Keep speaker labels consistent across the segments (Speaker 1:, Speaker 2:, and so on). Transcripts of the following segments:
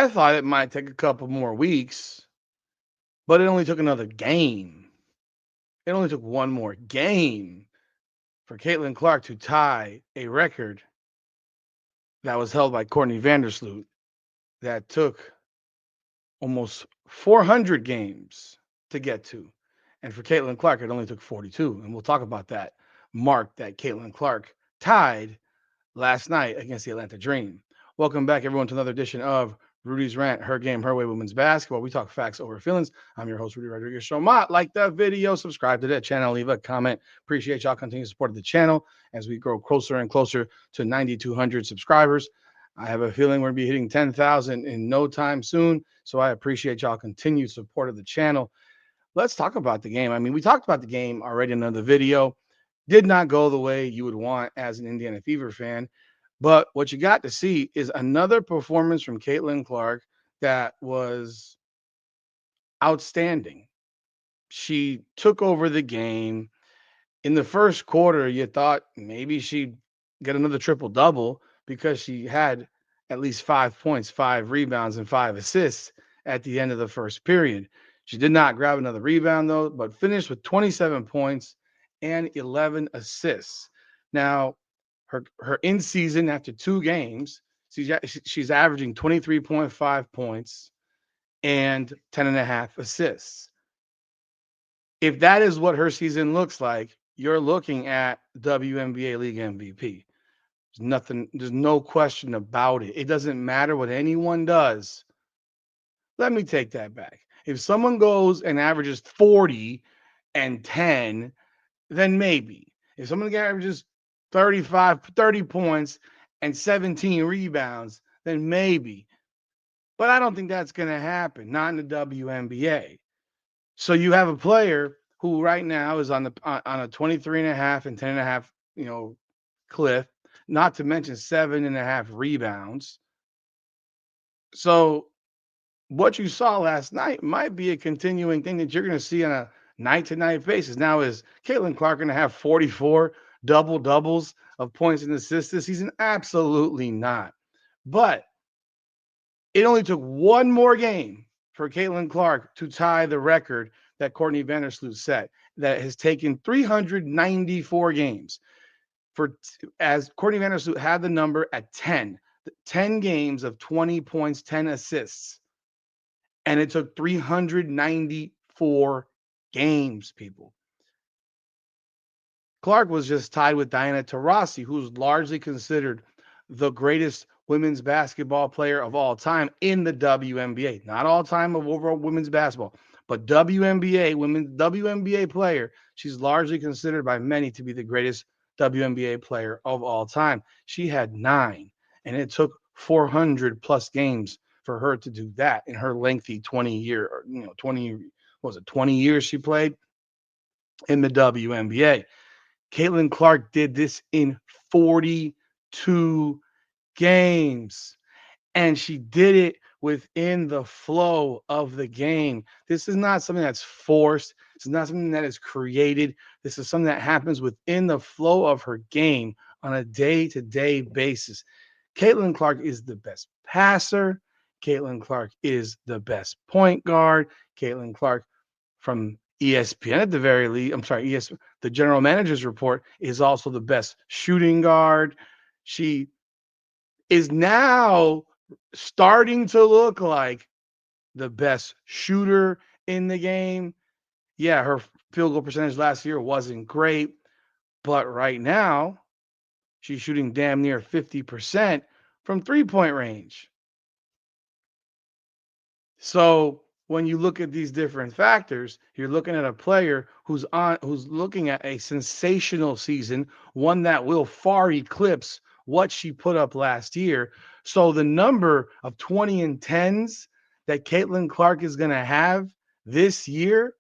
Speaker 1: I thought it might take a couple more weeks, but it only took another game. It only took one more game for Caitlin Clark to tie a record that was held by Courtney Vandersloot that took almost 400 games to get to. And for Caitlin Clark, it only took 42. And we'll talk about that mark that Caitlin Clark tied last night against the Atlanta Dream. Welcome back, everyone, to another edition of Rudy's Rant, Her Game, Her Way Women's Basketball. We talk facts over feelings. I'm your host, Rudy Rodriguez. Show like the video, subscribe to that channel, leave a comment. Appreciate y'all continuing support of the channel as we grow closer and closer to 9,200 subscribers. I have a feeling we're going to be hitting 10,000 in no time soon. So I appreciate y'all continued support of the channel. Let's talk about the game. I mean, we talked about the game already in another video. Did not go the way you would want as an Indiana Fever fan. But what you got to see is another performance from Caitlin Clark that was outstanding. She took over the game. In the first quarter, you thought maybe she'd get another triple double because she had at least 5 points, 5 rebounds, and 5 assists at the end of the first period. She did not grab another rebound, though, but finished with 27 points and 11 assists. Now, her in season after 2 games, she's averaging 23.5 points and 10.5 assists. If that is what her season looks like, you're looking at WNBA League MVP. There's no question about it. It doesn't matter what anyone does. Let me take that back. If someone goes and averages 40 and 10, then maybe. If someone averages 30 points and 17 rebounds, then maybe. But I don't think that's going to happen, not in the WNBA. So you have a player who right now is on a 23 and a half and 10 and a half, cliff, not to mention 7.5 rebounds. So what you saw last night might be a continuing thing that you're going to see on a night-to-night basis. Now, is Caitlin Clark going to have 44 double-doubles of points and assists this season? Absolutely not. But it only took one more game for Caitlin Clark to tie the record that Courtney Vandersloot set, that has taken 394 games. As Courtney Vandersloot had the number at 10 games of 20 points, 10 assists. And it took 394 games, people. Clark was just tied with Diana Taurasi, who's largely considered the greatest women's basketball player of all time in the WNBA. Not all time of overall women's basketball, but WNBA player. She's largely considered by many to be the greatest WNBA player of all time. She had 9, and it took 400 plus games for her to do that in her lengthy 20 years she played in the WNBA. Caitlin Clark did this in 42 games, and she did it within the flow of the game. This is not something that's forced. This is not something that is created. This is something that happens within the flow of her game on a day-to-day basis. Caitlin Clark is the best passer. Caitlin Clark is the best point guard. Caitlin Clark, from ESPN at the very least, the general manager's report, is also the best shooting guard. She is now starting to look like the best shooter in the game. Yeah, her field goal percentage last year wasn't great, but right now she's shooting damn near 50% from three-point range. So when you look at these different factors, you're looking at a player who's looking at a sensational season, one that will far eclipse what she put up last year. So the number of 20 and 10s that Caitlin Clark is going to have this year,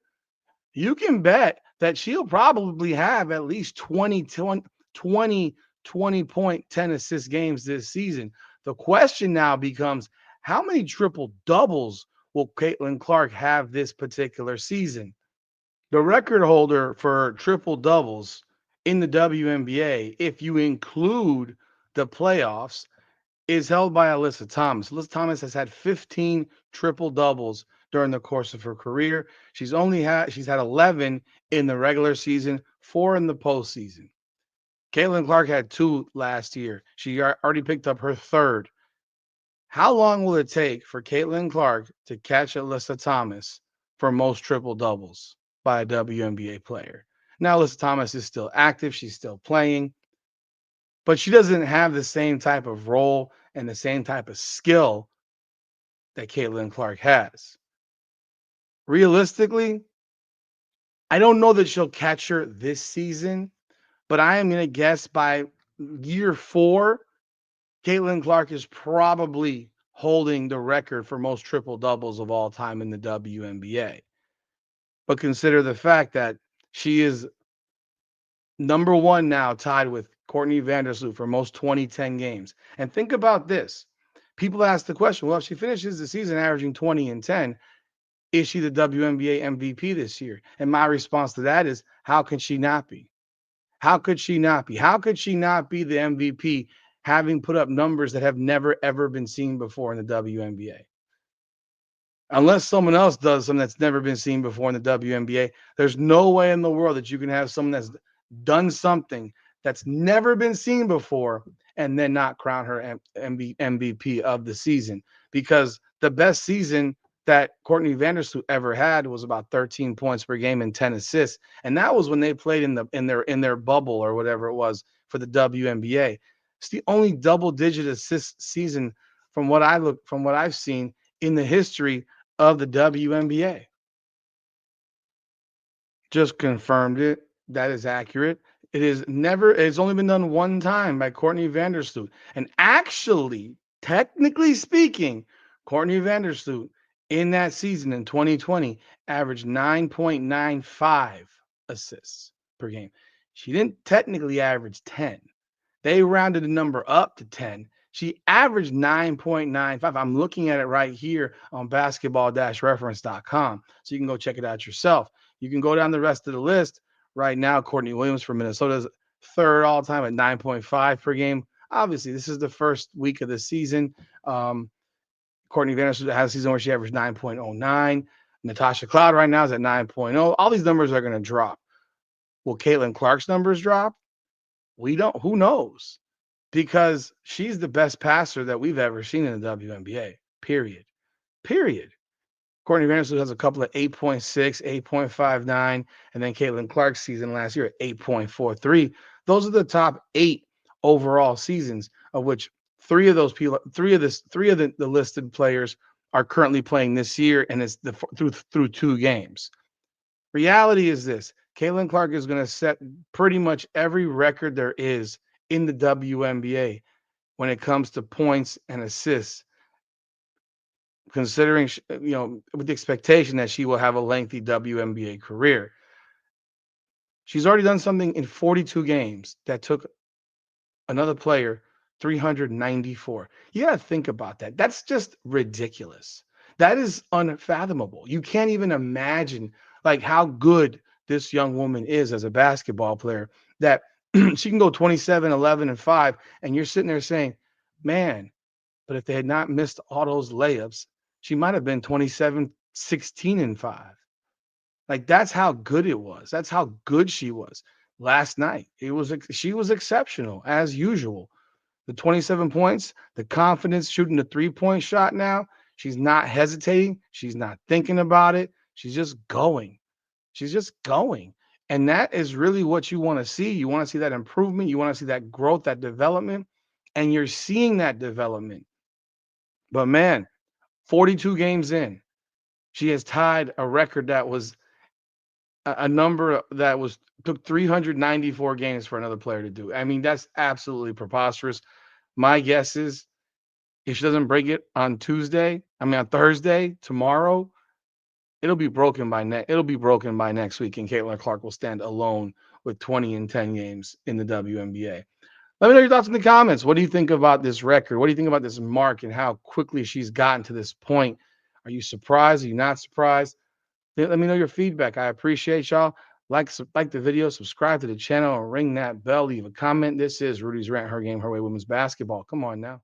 Speaker 1: you can bet that she'll probably have at least 20 point 10 assist games this season. The question now becomes, how many triple doubles will Caitlin Clark have this particular season? The record holder for triple doubles in the WNBA, if you include the playoffs, is held by Alyssa Thomas. Alyssa Thomas has had 15 triple doubles during the course of her career. She's had 11 in the regular season, 4 in the postseason. Caitlin Clark had 2 last year. She already picked up her third. How long will it take for Caitlin Clark to catch Alyssa Thomas for most triple doubles by a WNBA player? Now, Alyssa Thomas is still active. She's still playing, but she doesn't have the same type of role and the same type of skill that Caitlin Clark has. Realistically, I don't know that she'll catch her this season, but I am going to guess by year 4, Caitlin Clark is probably holding the record for most triple doubles of all time in the WNBA. But consider the fact that she is number 1 now, tied with Courtney Vandersloot for most 2010 games. And think about this. People ask the question, well, if she finishes the season averaging 20 and 10, is she the WNBA MVP this year? And my response to that is, how can she not be? How could she not be? How could she not be the MVP having put up numbers that have never, ever been seen before in the WNBA? Unless someone else does something that's never been seen before in the WNBA, there's no way in the world that you can have someone that's done something that's never been seen before and then not crown her MVP of the season. Because the best season that Courtney Vandersloot ever had was about 13 points per game and 10 assists, and that was when they played in their bubble or whatever it was for the WNBA. It's the only double-digit assist season from what I've seen in the history of the WNBA. Just confirmed it. That is accurate. It's only been done one time by Courtney Vandersloot. And actually, technically speaking, Courtney Vandersloot in that season in 2020 averaged 9.95 assists per game. She didn't technically average 10. They rounded the number up to 10. She averaged 9.95. I'm looking at it right here on basketball-reference.com. So you can go check it out yourself. You can go down the rest of the list. Right now, Courtney Williams from Minnesota is third all time at 9.5 per game. Obviously, this is the first week of the season. Courtney Vandersloot has a season where she averaged 9.09. Natasha Cloud right now is at 9.0. All these numbers are going to drop. Will Caitlin Clark's numbers drop? We don't. Who knows? Because she's the best passer that we've ever seen in the WNBA. Period. Period. Courtney Vandersloot has a couple of 8.6, 8.59, and then Caitlin Clark's season last year at 8.43. Those are the top 8 overall seasons, of which three of the listed players are currently playing this year, and it's through 2 games. Reality is this: Caitlin Clark is going to set pretty much every record there is in the WNBA when it comes to points and assists, considering, with the expectation that she will have a lengthy WNBA career. She's already done something in 42 games that took another player 394. You got to think about that. That's just ridiculous. That is unfathomable. You can't even imagine like how good this young woman is as a basketball player, that she can go 27, 11, and 5, and you're sitting there saying, man, but if they had not missed all those layups, she might have been 27, 16, and 5. Like, that's how good it was. That's how good she was last night. She was exceptional as usual. The 27 points, the confidence shooting the three-point shot now. She's not hesitating. She's not thinking about it. She's just going. She's just going. And that is really what you want to see. You want to see that improvement. You want to see that growth, that development. And you're seeing that development. But man, 42 games in, she has tied a record that was a number that took 394 games for another player to do. I mean, that's absolutely preposterous. My guess is if she doesn't break it on Thursday, tomorrow, it'll be broken by next week, and Caitlin Clark will stand alone with 20 and 10 games in the WNBA. Let me know your thoughts in the comments. What do you think about this record? What do you think about this mark and how quickly she's gotten to this point? Are you surprised? Are you not surprised? Let me know your feedback. I appreciate y'all. Like the video, subscribe to the channel, and ring that bell. Leave a comment. This is Rudy's Rant, Her Game, Her Way Women's Basketball. Come on now.